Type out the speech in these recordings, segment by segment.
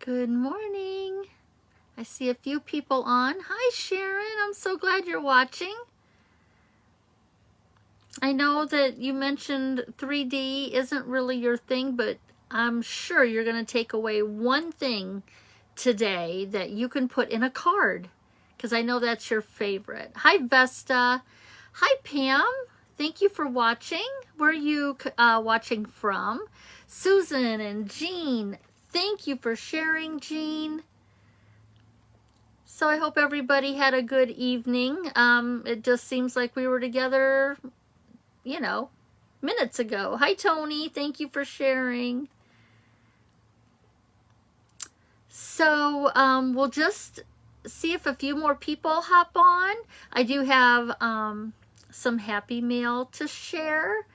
Good morning. I see a few people on. Hi, Sharon. I'm so glad you're watching. I know that you mentioned 3D isn't really your thing, but I'm sure you're going to take away one thing today that you can put in a card, because I know that's your favorite. Hi, Vesta. Hi, Pam. Thank you for watching. Where are you watching from? Susan and Jean. Thank you for sharing, Jean. So I hope everybody had a good evening. It just seems like we were together, you know, minutes ago. Hi, Tony. Thank you for sharing. So we'll just see if a few more people hop on. I do have some happy mail to share,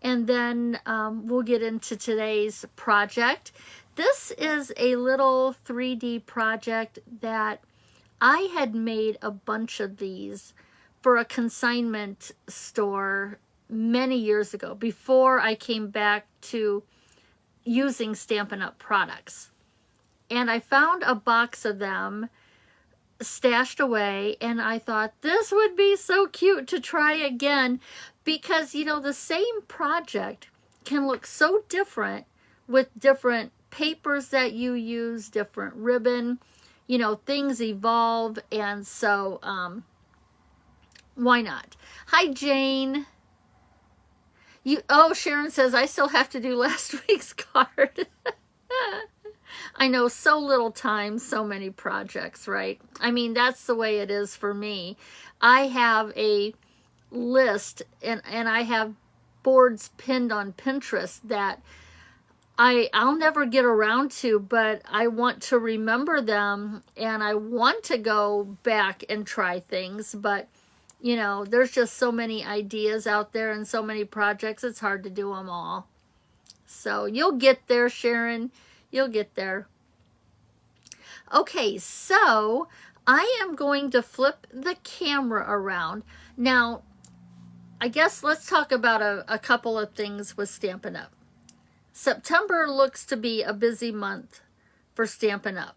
and then we'll get into today's project. This is a little 3D project that I had made a bunch of these for a consignment store many years ago, before I came back to using Stampin' Up! Products. And I found a box of them stashed away, and I thought this would be so cute to try again, because, you know, the same project can look so different with different papers that you use, different ribbon, you know, things evolve, and so why not? Hi, Jane. Oh, Sharon says, I still have to do last week's card. I know, so little time, so many projects, right? I mean, that's the way it is for me. I have a list, and I have boards pinned on Pinterest that I'll never get around to, but I want to remember them, and I want to go back and try things, but you know, there's just so many ideas out there and so many projects, it's hard to do them all. So you'll get there, Sharon. You'll get there. Okay, so I am going to flip the camera around. Now, I guess let's talk about a couple of things with Stampin' Up! September looks to be a busy month for Stampin' Up!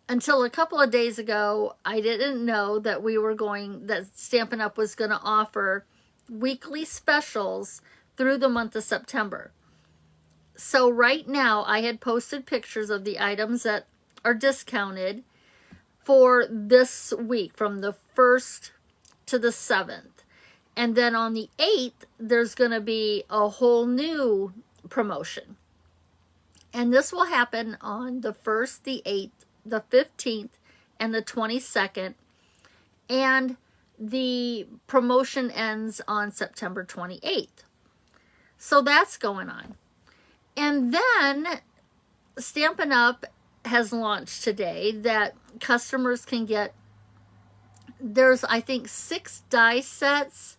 Until a couple of days ago, I didn't know that that Stampin' Up! Was going to offer weekly specials through the month of September. So right now, I had posted pictures of the items that are discounted for this week, from the 1st to the 7th. And then on the 8th, there's going to be a whole new promotion. And this will happen on the 1st, the 8th, the 15th, and the 22nd. And the promotion ends on September 28th. So that's going on. And then Stampin' Up! Has launched today that customers can get, there's I think 6 die sets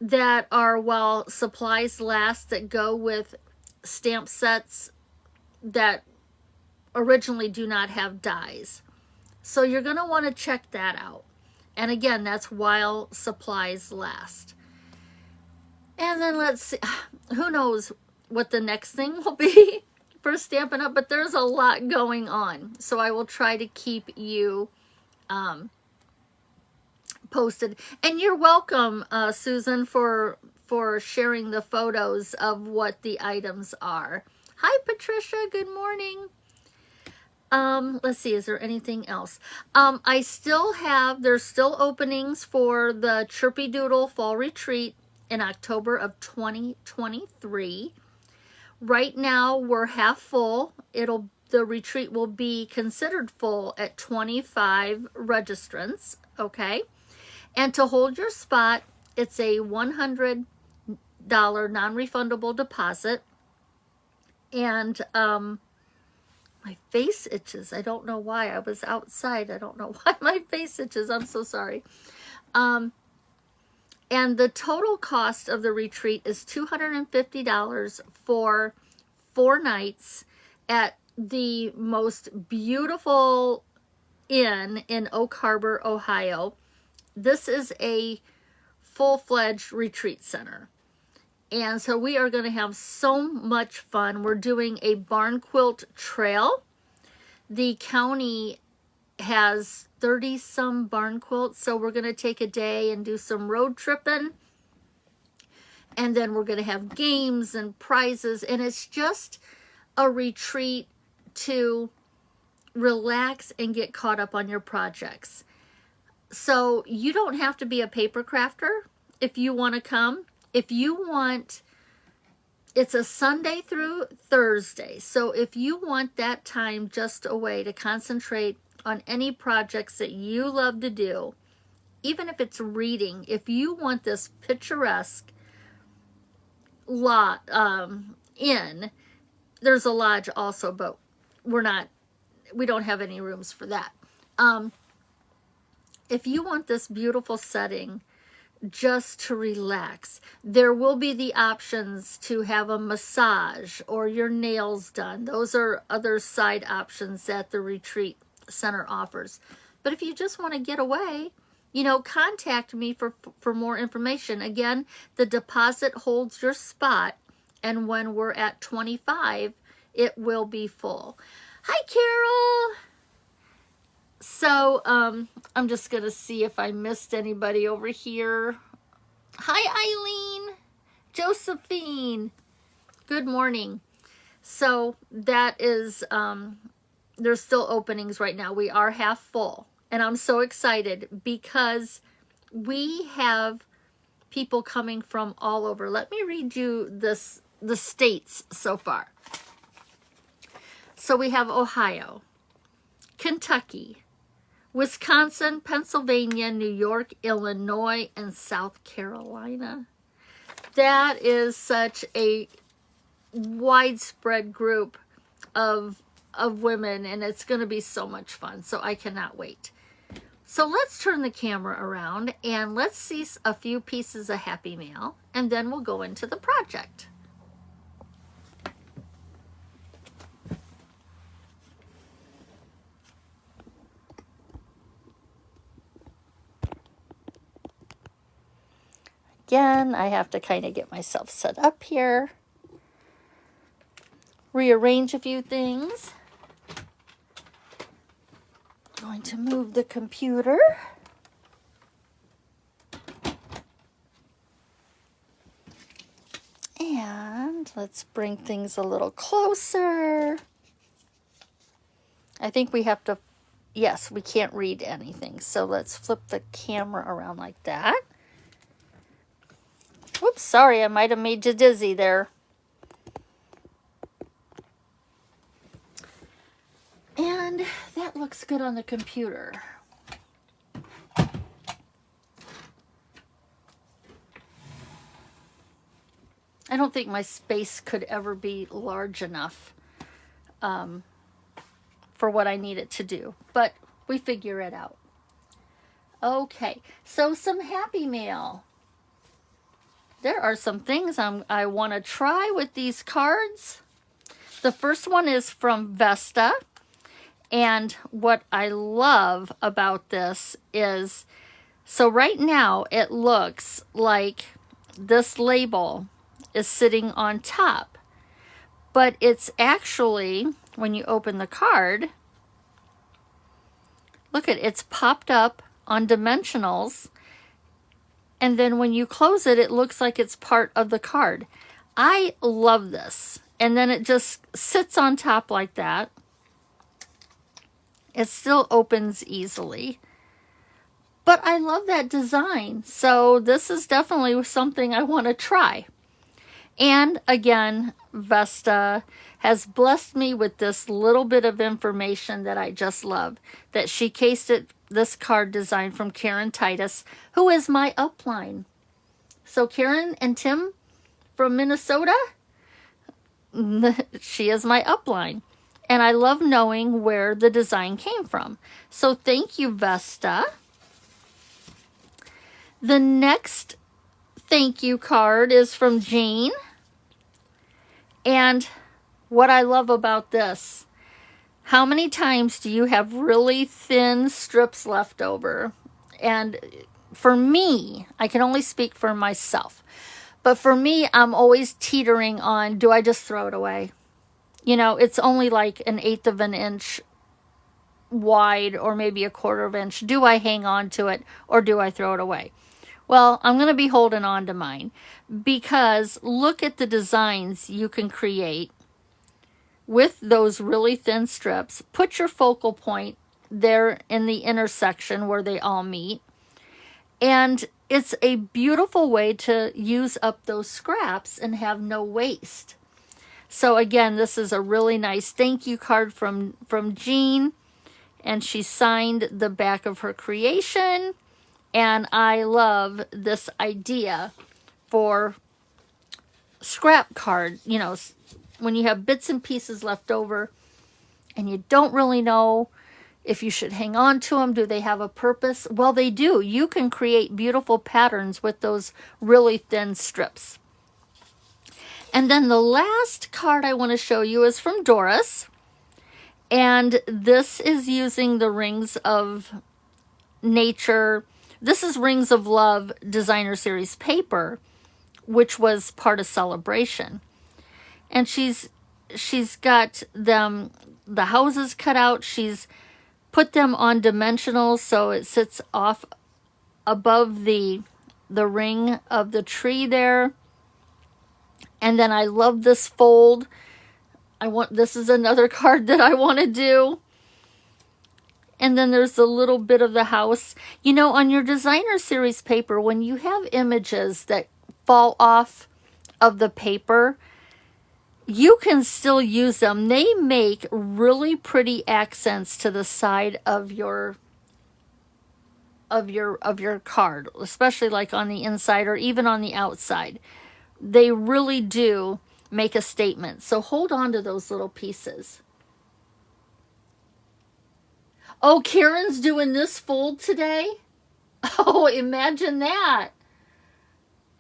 that are, while supplies last, that go with stamp sets that originally do not have dies. So you're going to want to check that out. And again, that's while supplies last. And then let's see, who knows what the next thing will be for Stampin' Up!, but there's a lot going on. So I will try to keep you posted. And you're welcome, Susan, for sharing the photos of what the items are. Hi, Patricia. Good morning. Let's see, is there anything else? There's still openings for the Chirpy Doodle Fall Retreat in October of 2023. Right now, we're half full. The retreat will be considered full at 25 registrants, okay? And to hold your spot, it's a $100 non-refundable deposit. And my face itches. I don't know why. I was outside. I don't know why my face itches. I'm so sorry. And the total cost of the retreat is $250 for 4 nights at the most beautiful inn in Oak Harbor, Ohio. This is a full-fledged retreat center. And so we are going to have so much fun. We're doing a barn quilt trail the county has 30 some barn quilts, so we're going to take a day and do some road tripping, and then we're going to have games and prizes, and it's just a retreat to relax and get caught up on your projects. So you don't have to be a paper crafter if you want to come. If you want, it's a Sunday through Thursday, so if you want that time just a way to concentrate on any projects that you love to do, even if it's reading, if you want this picturesque lot there's a lodge also, but we don't have any rooms for that. If you want this beautiful setting just to relax, there will be the options to have a massage or your nails done. Those are other side options that the retreat center offers. But if you just want to get away, contact me for more information. Again, the deposit holds your spot, and when we're at 25, it will be full. Hi, Carol. So, I'm just going to see if I missed anybody over here. Hi, Eileen. Josephine. Good morning. So, that is, there's still openings right now. We are half full. And I'm so excited because we have people coming from all over. Let me read you the states so far. So we have Ohio, Kentucky, Wisconsin, Pennsylvania, New York, Illinois, and South Carolina. That is such a widespread group of women, and it's going to be so much fun. So I cannot wait. So let's turn the camera around and let's see a few pieces of Happy Mail, and then we'll go into the project. Again, I have to kind of get myself set up here, rearrange a few things. Going to move the computer. And let's bring things a little closer. I think we have to, yes, we can't read anything. So let's flip the camera around like that. Whoops, sorry, I might have made you dizzy there. And that looks good on the computer. I don't think my space could ever be large enough for what I need it to do, but we figure it out. Okay, so some Happy Mail. There are some things I want to try with these cards. The first one is from Vesta. And what I love about this is, so right now it looks like this label is sitting on top, but it's actually, when you open the card, look at it's popped up on dimensionals, and then when you close it, it looks like it's part of the card. I love this. And then it just sits on top like that. It still opens easily. But I love that design. So this is definitely something I want to try. And again, Vesta has blessed me with this little bit of information that I just love. That she cased this card design from Karen Titus, who is my upline. So Karen and Tim from Minnesota, she is my upline. And I love knowing where the design came from. So thank you, Vesta. The next thank you card is from Jane. And what I love about this, how many times do you have really thin strips left over? And for me, I can only speak for myself. But for me, I'm always teetering on, do I just throw it away? You know, it's only like 1/8 of an inch wide or maybe a 1/4 inch. Do I hang on to it or do I throw it away? Well, I'm going to be holding on to mine because look at the designs you can create with those really thin strips. Put your focal point there in the intersection where they all meet. And it's a beautiful way to use up those scraps and have no waste. So again, this is a really nice thank you card from Jean. And she signed the back of her creation. And I love this idea for scrap card. You know, when you have bits and pieces left over and you don't really know if you should hang on to them, do they have a purpose? Well, they do. You can create beautiful patterns with those really thin strips. And then the last card I want to show you is from Doris. And this is using the Rings of Nature. This is Rings of Love Designer Series paper, which was part of Celebration. And she's got them, the houses cut out. She's put them on dimensional so it sits off above the ring of the tree there. And then I love this fold. This is another card that I want to do. And then there's a little bit of the house. You know, on your designer series paper, when you have images that fall off of the paper, you can still use them. They make really pretty accents to the side of your card, especially like on the inside or even on the outside. They really do make a statement. So hold on to those little pieces. Oh, Karen's doing this fold today? Oh, imagine that.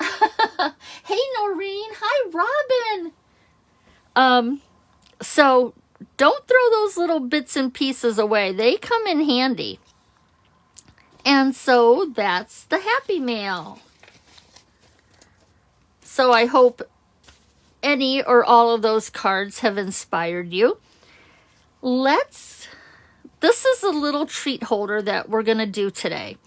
Hey, Noreen. Hi, Robin. So don't throw those little bits and pieces away. They come in handy. And so that's the Happy Mail. So I hope any or all of those cards have inspired you. This is a little treat holder that we're going to do today.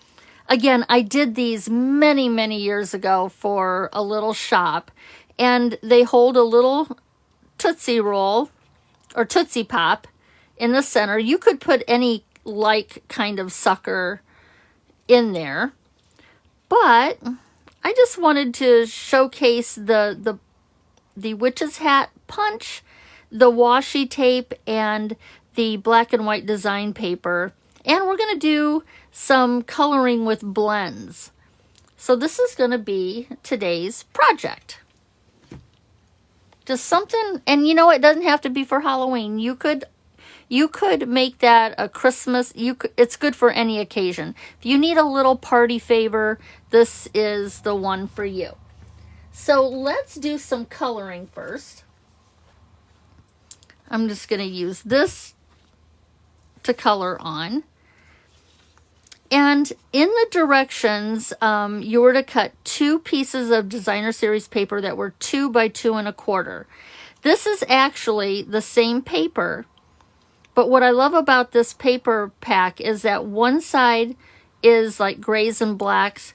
Again, I did these many, many years ago for a little shop, and they hold a little Tootsie Roll or Tootsie Pop in the center. You could put any like kind of sucker in there, but I just wanted to showcase the witch's hat punch, the washi tape, and the black and white design paper. And we're going to do some coloring with blends. So this is going to be today's project. Just something, and you know, it doesn't have to be for Halloween. You could make that a Christmas. It's good for any occasion. If you need a little party favor, this is the one for you. So let's do some coloring first. I'm just going to use this to color on. And in the directions, you were to cut 2 pieces of designer series paper that were 2 by 2 1/4. This is actually the same paper, but what I love about this paper pack is that one side is like grays and blacks,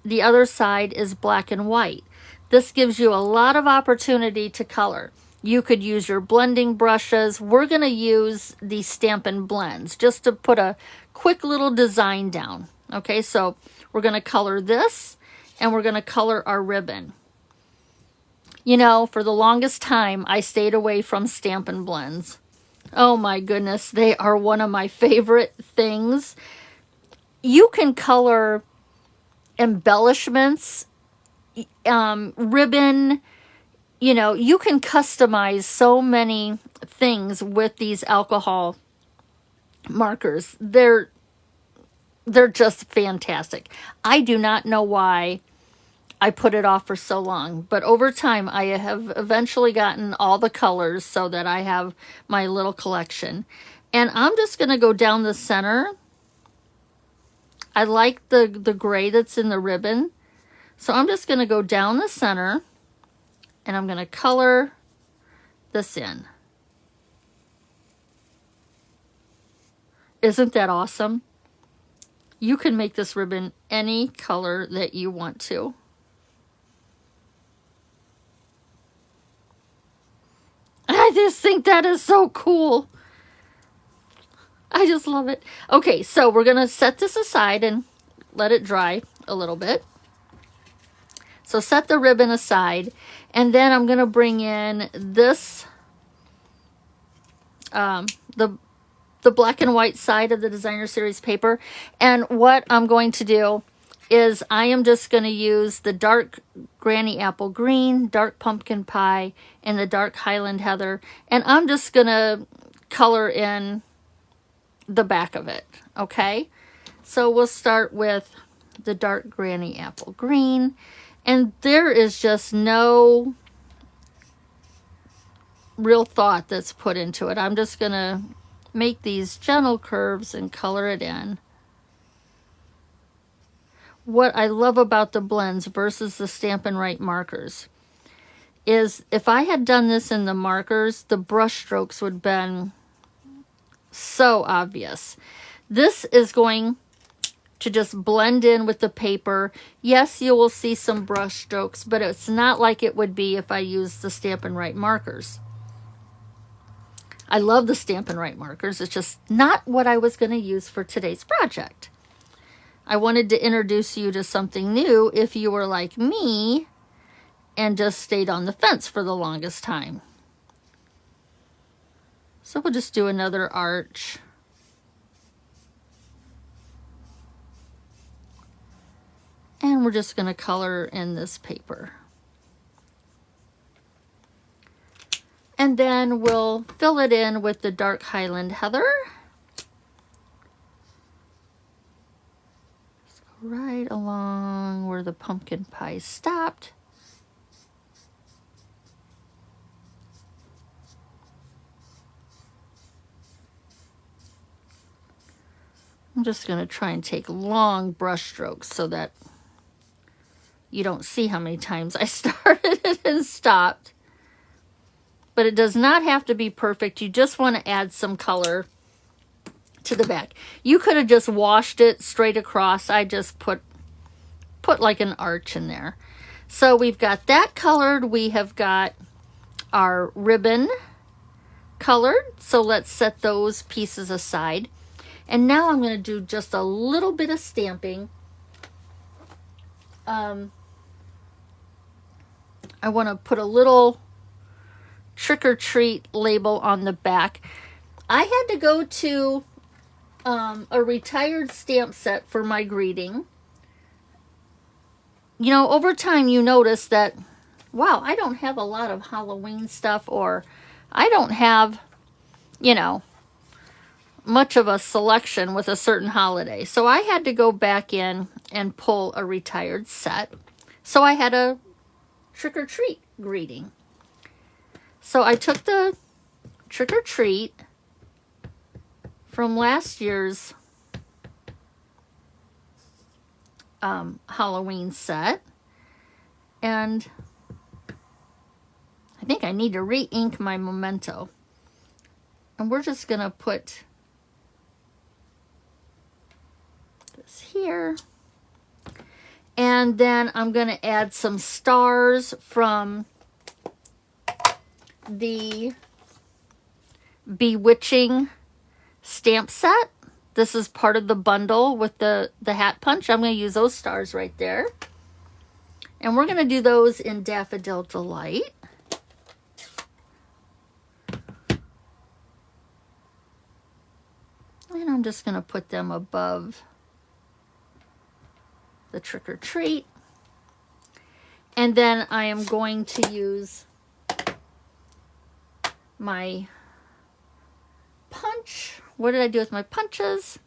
the other side is black and white. This gives you a lot of opportunity to color. You could use your blending brushes. We're going to use the Stampin' blends just to put a quick little design down. Okay, so we're going to color this and we're going to color our ribbon. You know, for the longest time, I stayed away from Stampin' blends. Oh my goodness, they are one of my favorite things. You can color embellishments, ribbon. You know, you can customize so many things with these alcohol markers. They're just fantastic. I do not know why I put it off for so long, but over time I have eventually gotten all the colors so that I have my little collection. And I'm just going to go down the center. I like the gray that's in the ribbon. So I'm just going to go down the center. And I'm going to color this in. Isn't that awesome? You can make this ribbon any color that you want to. I just think that is so cool. I just love it. Okay, so we're going to set this aside and let it dry a little bit. So set the ribbon aside, and then I'm going to bring in this, the black and white side of the designer series paper. And what I'm going to do is I am just going to use the dark Granny Apple Green, dark Pumpkin Pie, and the dark Highland Heather. And I'm just going to color in the back of it. Okay. So we'll start with the dark Granny Apple Green. And there is just no real thought that's put into it. I'm just going to make these gentle curves and color it in. What I love about the blends versus the Stampin' Right markers is if I had done this in the markers, the brush strokes would have been so obvious. This is going to just blend in with the paper. Yes, you will see some brush strokes, but it's not like it would be if I used the Stampin' Right markers. I love the Stampin' Right markers. It's just not what I was going to use for today's project. I wanted to introduce you to something new if you were like me and just stayed on the fence for the longest time. So we'll just do another arch. And we're just going to color in this paper. And then we'll fill it in with the dark Highland Heather. Just go right along where the pumpkin pie stopped. I'm just going to try and take long brush strokes so that you don't see how many times I started it and stopped. But it does not have to be perfect. You just want to add some color to the back. You could have just washed it straight across. I just put like an arch in there. So we've got that colored. We have got our ribbon colored. So let's set those pieces aside. And now I'm going to do just a little bit of stamping. I want to put a little trick or treat label on the back. I had to go to a retired stamp set for my greeting. You know, over time you notice that, wow, I don't have a lot of Halloween stuff, or I don't have, you know, much of a selection with a certain holiday. So I had to go back in and pull a retired set. So I had a trick or treat greeting. So I took the trick or treat from last year's Halloween set, and I think I need to re-ink my memento. And we're just gonna put this here, and then I'm gonna add some stars from the Bewitching stamp set. This is part of the bundle with the hat punch. I'm going to use those stars right there. And we're going to do those in Daffodil Delight. And I'm just going to put them above the trick or treat. And then I am going to use my punch. What did I do with my punches?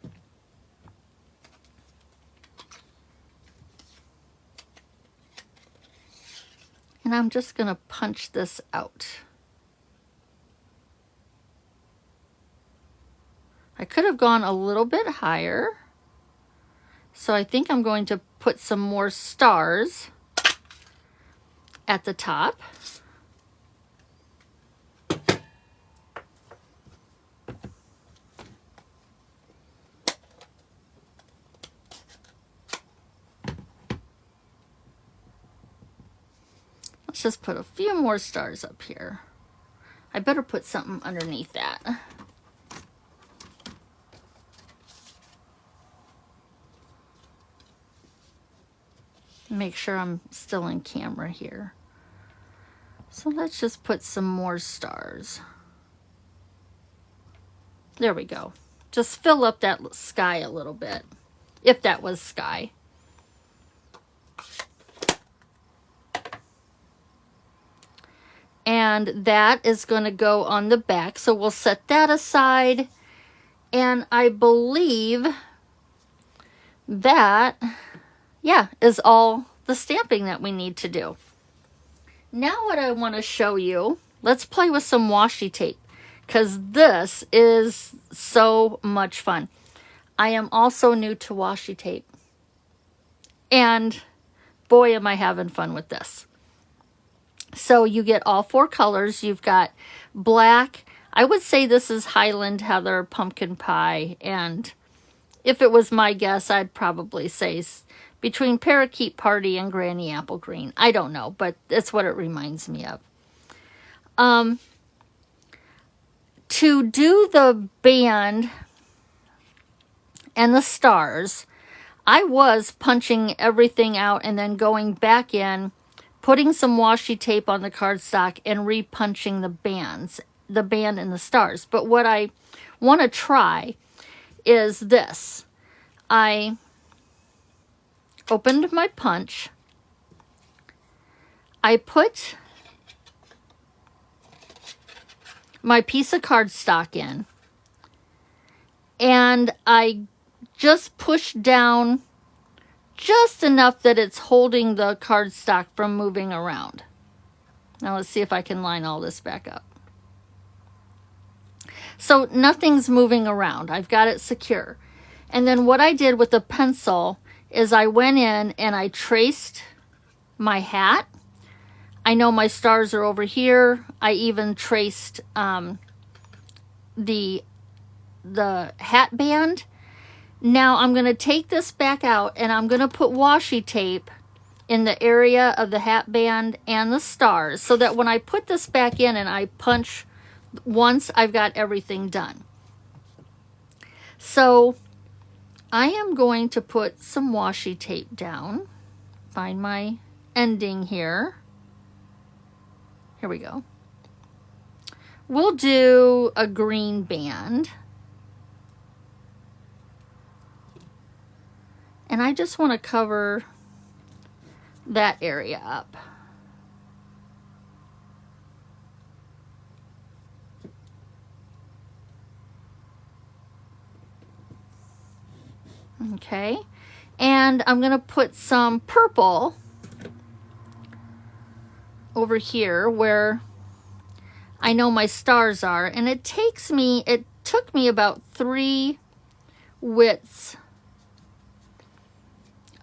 And I'm just going to punch this out. I could have gone a little bit higher. So I think I'm going to put some more stars at the top. Let's just put a few more stars up here. I better put something underneath that. Make sure I'm still in camera here. So let's just put some more stars. There we go. Just fill up that sky a little bit, if that was sky. And that is going to go on the back. So we'll set that aside. And I believe that, yeah, is all the stamping that we need to do. Now what I want to show you, let's play with some washi tape, because this is so much fun. I am also new to washi tape. And boy, am I having fun with this. So you get all 4 colors. You've got black. I would say this is Highland, Heather, Pumpkin Pie. And if it was my guess, I'd probably say between Parakeet Party and Granny Apple Green. I don't know, but that's what it reminds me of. To do the band and the stars, I was punching everything out and then going back in, putting some washi tape on the cardstock and repunching the band and the stars. But what I want to try is this. I opened my punch. I put my piece of cardstock in, and I just push down just enough that it's holding the cardstock from moving around. Now let's see if I can line all this back up. So nothing's moving around. I've got it secure. And then what I did with the pencil is I went in and I traced my hat. I know my stars are over here. I even traced the hat band. Now I'm going to take this back out and I'm going to put washi tape in the area of the hat band and the stars, so that when I put this back in and I punch once, I've got everything done. So I am going to put some washi tape down. Find my ending here. Here we go. We'll do a green band. And I just want to cover that area up. Okay. And I'm going to put some purple over here where I know my stars are. And it took me about 3 widths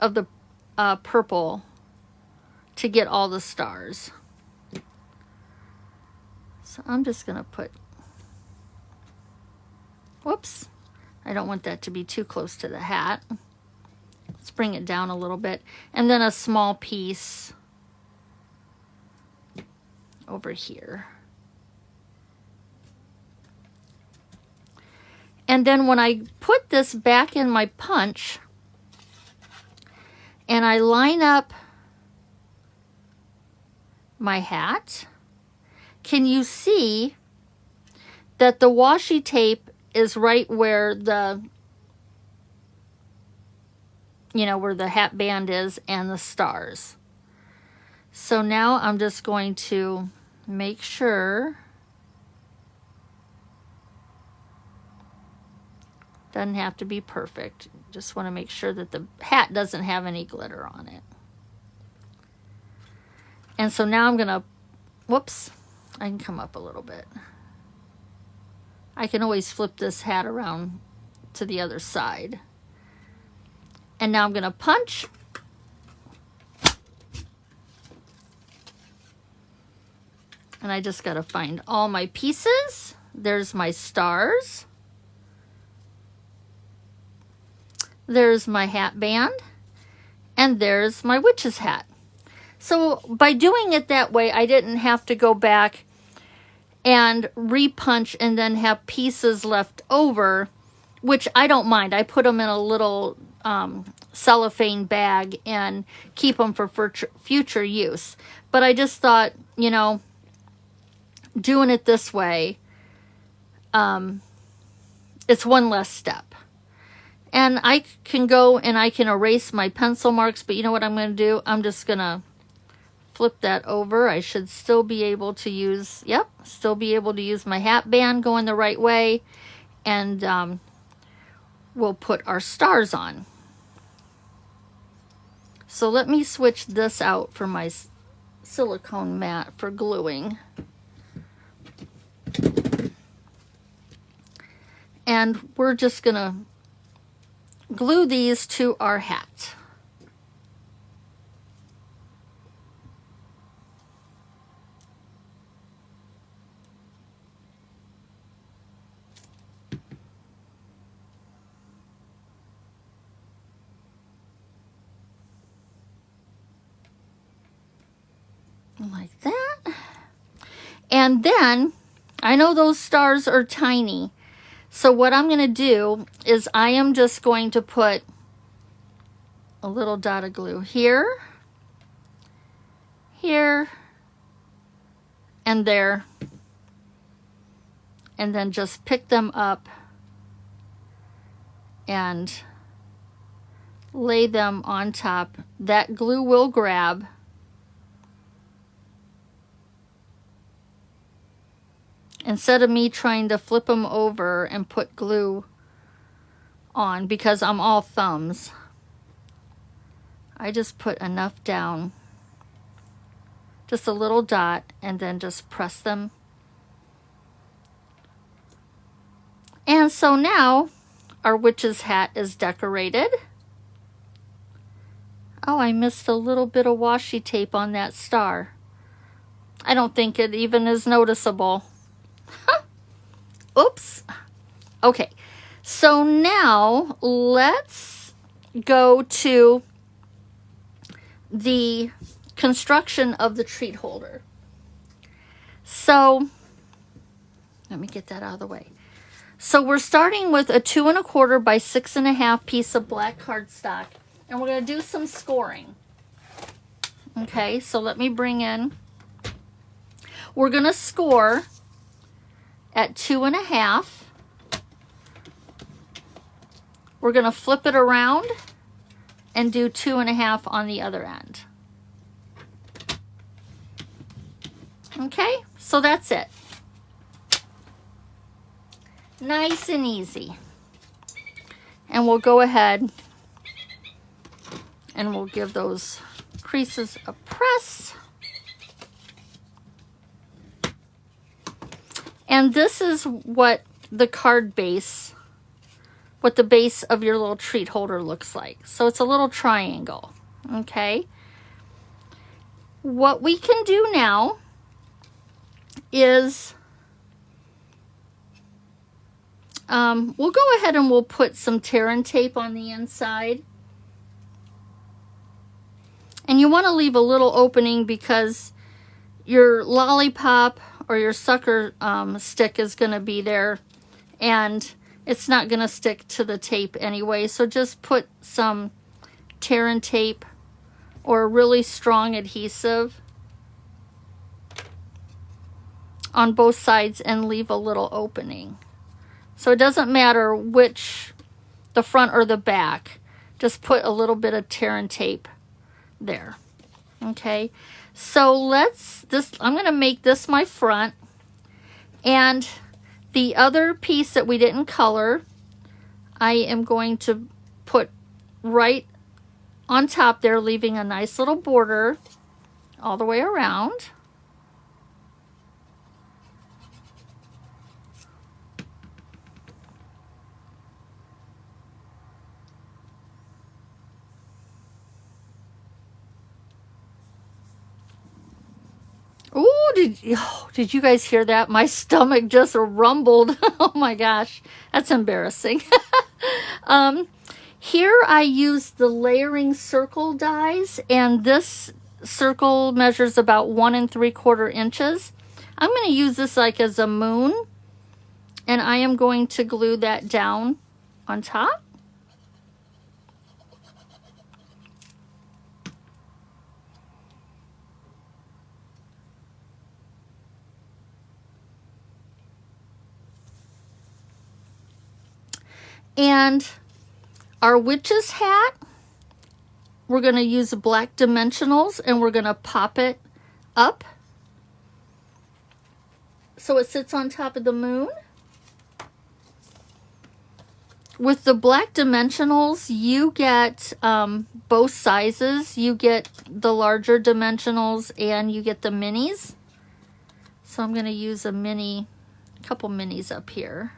of the purple to get all the stars. So I'm just going to put, whoops, I don't want that to be too close to the hat. Let's bring it down a little bit. And then a small piece over here. And then when I put this back in my punch and I line up my hat, can you see that the washi tape is right where the, where the hat band is and the stars? So now I'm just going to make sure, doesn't have to be perfect, just want to make sure that the hat doesn't have any glitter on it. And so now I'm gonna, whoops, I can come up a little bit. I can always flip this hat around to the other side. And now I'm gonna punch. And I just gotta find all my pieces. There's my stars. There's my hat band. And there's my witch's hat. So by doing it that way, I didn't have to go back and repunch and then have pieces left over, which I don't mind. I put them in a little cellophane bag and keep them for future use. But I just thought, you know, doing it this way, it's one less step. And I can go and I can erase my pencil marks, but you know what I'm going to do? I'm just going to flip that over. I should still be able to use, yep, still be able to use my hat band going the right way. And we'll put our stars on. So let me switch this out for my silicone mat for gluing. And we're just going to glue these to our hat. Like that. And then, I know those stars are tiny, so what I'm going to do is I am just going to put a little dot of glue here, here, and there, and then just pick them up and lay them on top. That glue will grab. Instead of me trying to flip them over and put glue on, because I'm all thumbs, I just put enough down, just a little dot, and then just press them. And so now our witch's hat is decorated. Oh, I missed a little bit of washi tape on that star. I don't think it even is noticeable. Oops. Okay, so now let's go to the construction of the treat holder. So let me get that out of the way. So we're starting with a 2 1/4 by 6 1/2 piece of black cardstock, and we're going to do some scoring. Okay, so let me bring in, we're going to score at 2 1/2. We're going to flip it around and do 2 1/2 on the other end. Okay, so that's it. Nice and easy. And we'll go ahead and we'll give those creases a press. And this is what the card base, what the base of your little treat holder looks like. So it's a little triangle, okay? What we can do now is, we'll go ahead and we'll put some tear and tape on the inside. And you want to leave a little opening because your lollipop or your sucker stick is going to be there, and it's not going to stick to the tape anyway. So just put some tear and tape or really strong adhesive on both sides and leave a little opening. So it doesn't matter which, the front or the back, just put a little bit of tear and tape there. Okay, so I'm going to make this my front, and the other piece that we didn't color, I am going to put right on top there, leaving a nice little border all the way around. Ooh, did you guys hear that? My stomach just rumbled. Oh my gosh, that's embarrassing. Here I used the layering circle dies, and this circle measures about 1 3/4 inches. I'm going to use this like as a moon, and I am going to glue that down on top. And our witch's hat, we're going to use black dimensionals, and we're going to pop it up so it sits on top of the moon. With the black dimensionals, you get both sizes. You get the larger dimensionals and you get the minis. So I'm going to use a couple minis up here.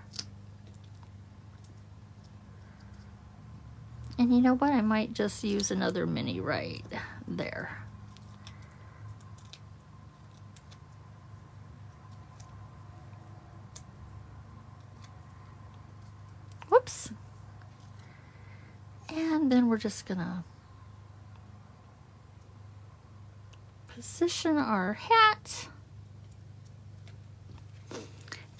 And you know what? I might just use another mini right there. Whoops. And then we're just gonna position our hat.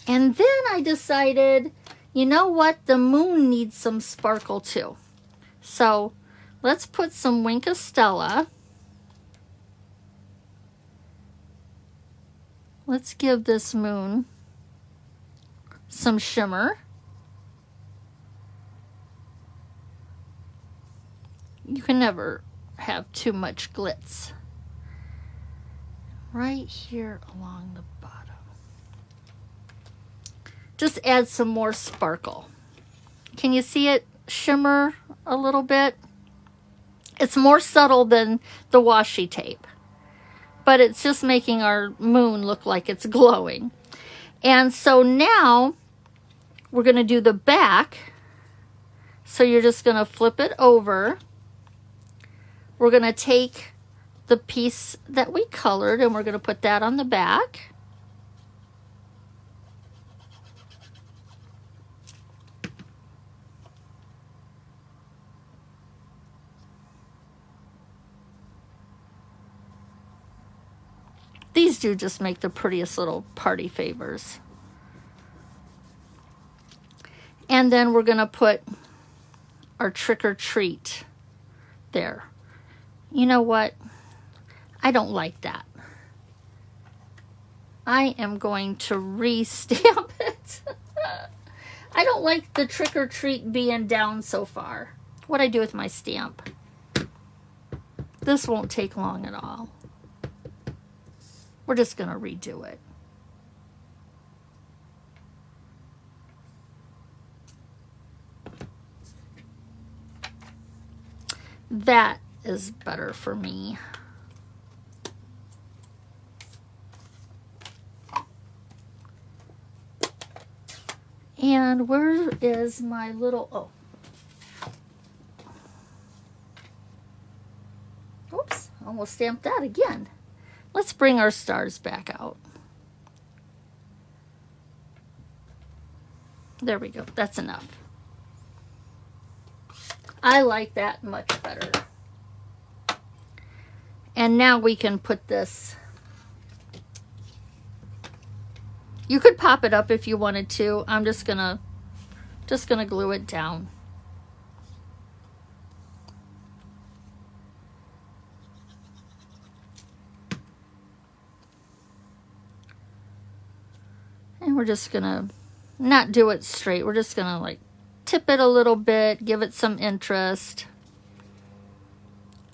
And then I decided, you know what? The moon needs some sparkle too. So let's put some Wink of Stella. Let's give this moon some shimmer. You can never have too much glitz. Right here along the bottom. Just add some more sparkle. Can you see it shimmer a little bit? It's more subtle than the washi tape, but it's just making our moon look like it's glowing. And so now we're going to do the back. So you're just going to flip it over. We're going to take the piece that we colored and we're going to put that on the back. These do just make the prettiest little party favors. And then we're going to put our trick or treat there. You know what? I don't like that. I am going to re-stamp it. I don't like the trick or treat being down so far. What'd I do with my stamp? This won't take long at all. We're just going to redo it. That is better for me. And where is my little, oops, almost stamped that again. Let's bring our stars back out. There we go. That's enough. I like that much better. And now we can put this. You could pop it up if you wanted to. I'm just gonna glue it down. And we're just gonna not do it straight. We're just gonna like tip it a little bit, give it some interest.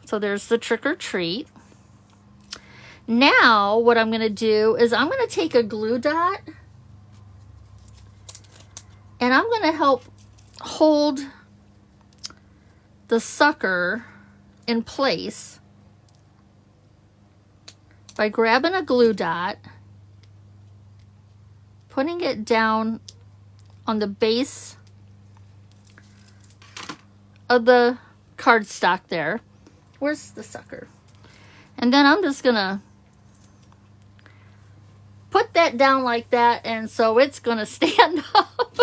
So there's the trick or treat. Now what I'm gonna do is I'm gonna take a glue dot and I'm gonna help hold the sucker in place by grabbing a glue dot, putting it down on the base of the cardstock there. Where's the sucker? And then I'm just gonna put that down like that, and so it's gonna stand up.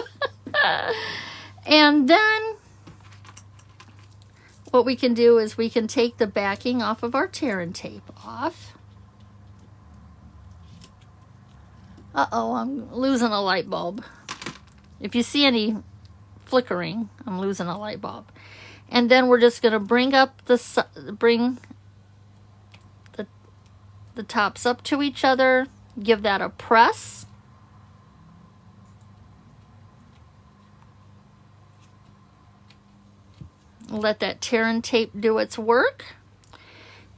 And then what we can do is we can take the backing off of our tear and tape off. Uh-oh, I'm losing a light bulb. If you see any flickering, I'm losing a light bulb. And then we're just going to bring up the tops up to each other, give that a press. Let that tear and tape do its work.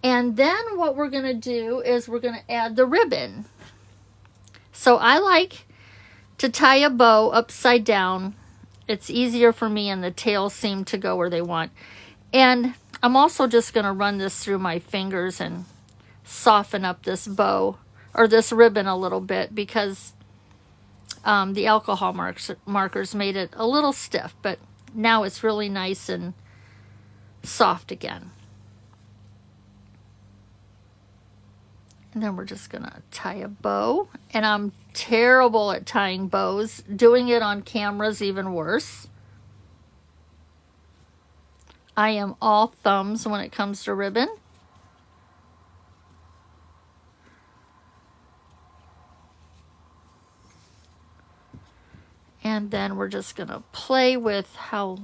And then what we're going to do is we're going to add the ribbon. So I like to tie a bow upside down. It's easier for me and the tails seem to go where they want. And I'm also just going to run this through my fingers and soften up this bow or this ribbon a little bit because the alcohol markers made it a little stiff, but now it's really nice and soft again. And then we're just going to tie a bow. And I'm terrible at tying bows. Doing it on camera is even worse. I am all thumbs when it comes to ribbon. And then we're just going to play with how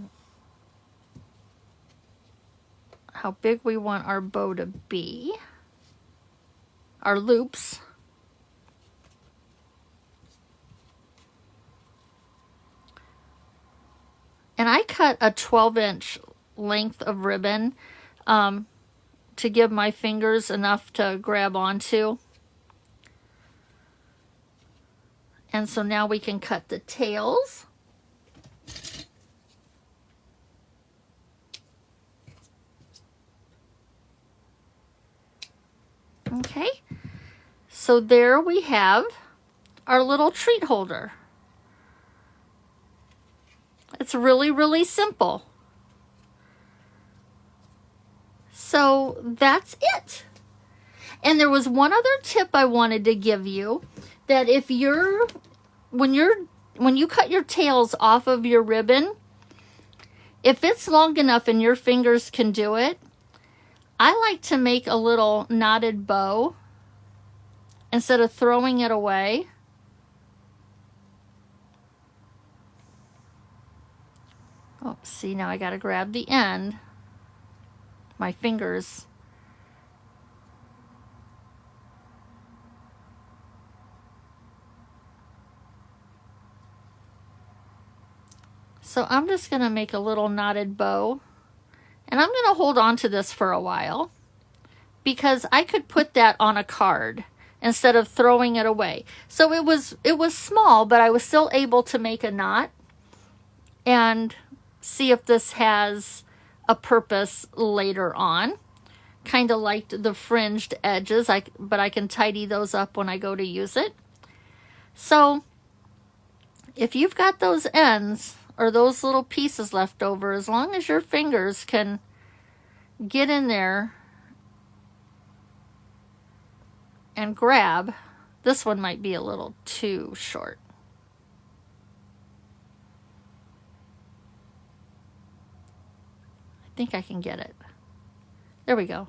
big we want our bow to be. Our loops. And I cut a 12-inch length of ribbon to give my fingers enough to grab onto. And so now we can cut the tails. Okay, so there we have our little treat holder. It's really, really simple. So that's it. And there was one other tip I wanted to give you, that if when you cut your tails off of your ribbon, if it's long enough and your fingers can do it, I like to make a little knotted bow instead of throwing it away. Oh, see, now I got to grab the end. My fingers. So I'm just going to make a little knotted bow. And I'm going to hold on to this for a while because I could put that on a card instead of throwing it away. So it was small, but I was still able to make a knot and see if this has a purpose later on. Kind of liked the fringed edges, but I can tidy those up when I go to use it. So if you've got those ends or those little pieces left over, as long as your fingers can get in there and grab, this one might be a little too short. I think I can get it. There we go.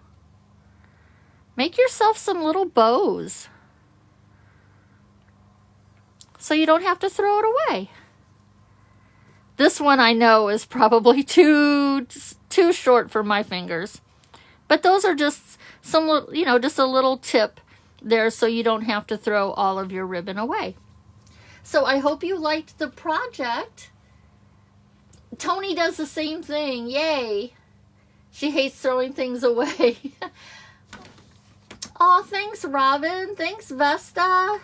Make yourself some little bows so you don't have to throw it away. This one I know is probably too short for my fingers. But those are just some, just a little tip there so you don't have to throw all of your ribbon away. So I hope you liked the project. Tony does the same thing. Yay. She hates throwing things away. Oh, thanks, Robin. Thanks, Vesta.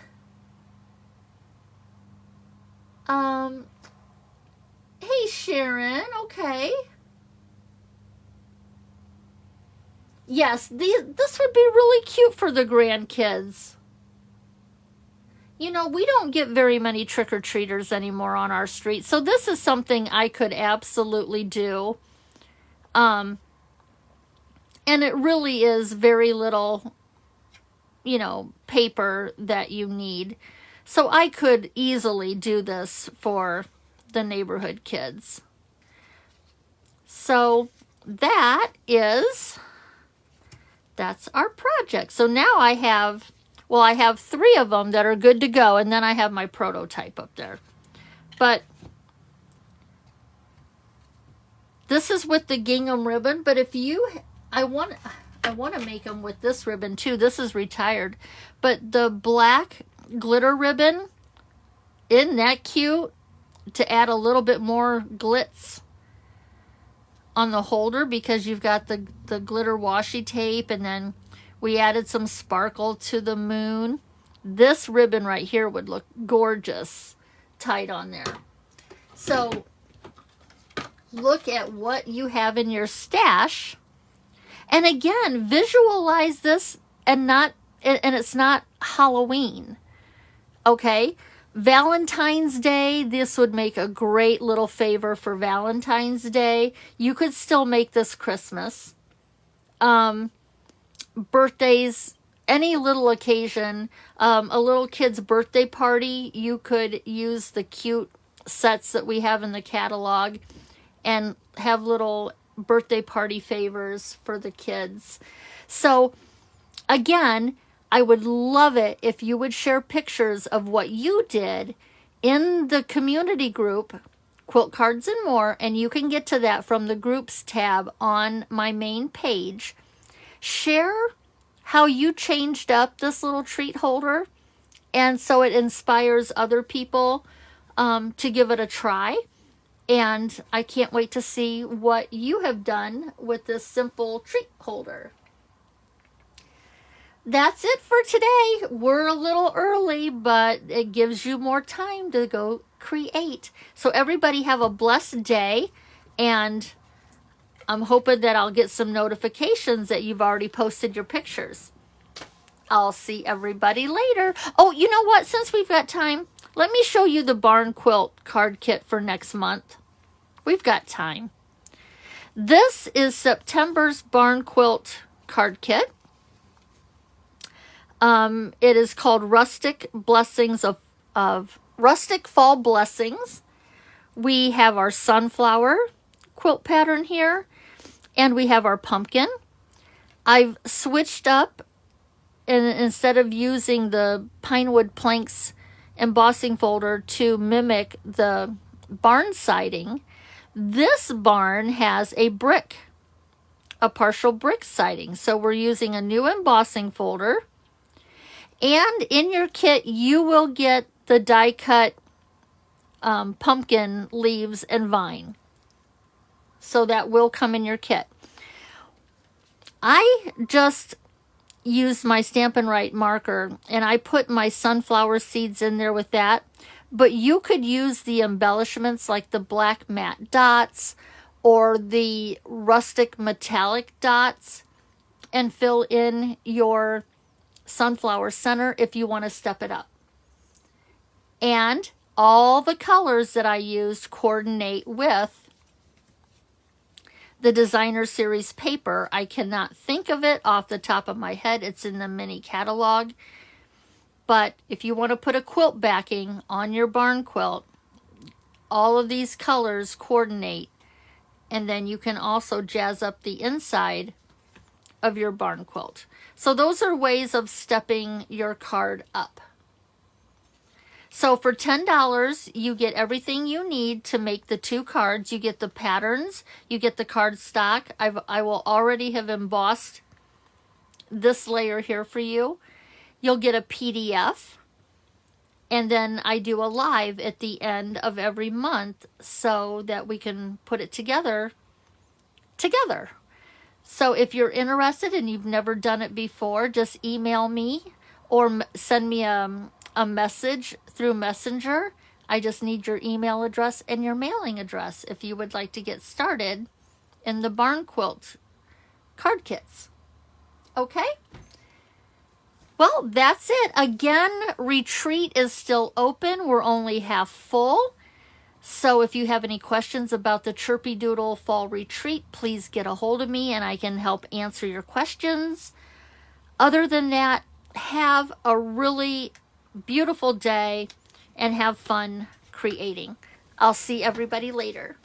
Hey, Sharon. Okay. Yes, this would be really cute for the grandkids. You know, we don't get very many trick-or-treaters anymore on our street, so this is something I could absolutely do. And it really is very little, paper that you need. So I could easily do this for the neighborhood kids. So that's our project. So now I have 3 of them that are good to go, and then I have my prototype up there. But this is with the gingham ribbon, but if you, I want to make them with this ribbon too. This is retired, but the black glitter ribbon, isn't that cute? To add a little bit more glitz on the holder, because you've got the glitter washi tape, and then we added some sparkle to the moon. This ribbon right here would look gorgeous tied on there. So look at what you have in your stash. And again, visualize this, and it's not Halloween. Okay? Valentine's Day, this would make a great little favor for Valentine's Day. You could still make this Christmas. Birthdays, any little occasion, a little kid's birthday party, you could use the cute sets that we have in the catalog and have little birthday party favors for the kids. So again, I would love it if you would share pictures of what you did in the community group, Quilt Cards and More, and you can get to that from the groups tab on my main page. Share how you changed up this little treat holder, and so it inspires other people to give it a try. And I can't wait to see what you have done with this simple treat holder. That's it for today. We're a little early, but it gives you more time to go create. So everybody have a blessed day, and I'm hoping that I'll get some notifications that you've already posted your pictures. I'll see everybody later. Oh, you know what? Since we've got time, let me show you the barn quilt card kit for next month. We've got time. This is September's barn quilt card kit. It is called Rustic Blessings of Rustic Fall Blessings. We have our sunflower quilt pattern here, and we have our pumpkin. I've switched up, and instead of using the Pinewood Planks embossing folder to mimic the barn siding, this barn has a partial brick siding. So we're using a new embossing folder. And in your kit, you will get the die cut pumpkin leaves and vine. So that will come in your kit. I just used my Stampin' Right marker, and I put my sunflower seeds in there with that. But you could use the embellishments like the black matte dots or the rustic metallic dots and fill in your sunflower center if you want to step it up. And all the colors that I used coordinate with the designer series paper. I cannot think of it off the top of my head. It's in the mini catalog. But if you want to put a quilt backing on your barn quilt, all of these colors coordinate, and then you can also jazz up the inside of your barn quilt. So those are ways of stepping your card up. So for $10, you get everything you need to make the 2 cards. You get the patterns, you get the card stock. I will already have embossed this layer here for you. You'll get a PDF, and then I do a live at the end of every month so that we can put it together. So if you're interested and you've never done it before, just email me or send me a message through Messenger. I just need your email address and your mailing address if you would like to get started in the barn quilt card kits. Okay? Well, that's it. Again, retreat is still open. We're only half full. So if you have any questions about the Chirpy Doodle Fall Retreat, please get a hold of me and I can help answer your questions. Other than that, have a really beautiful day and have fun creating. I'll see everybody later.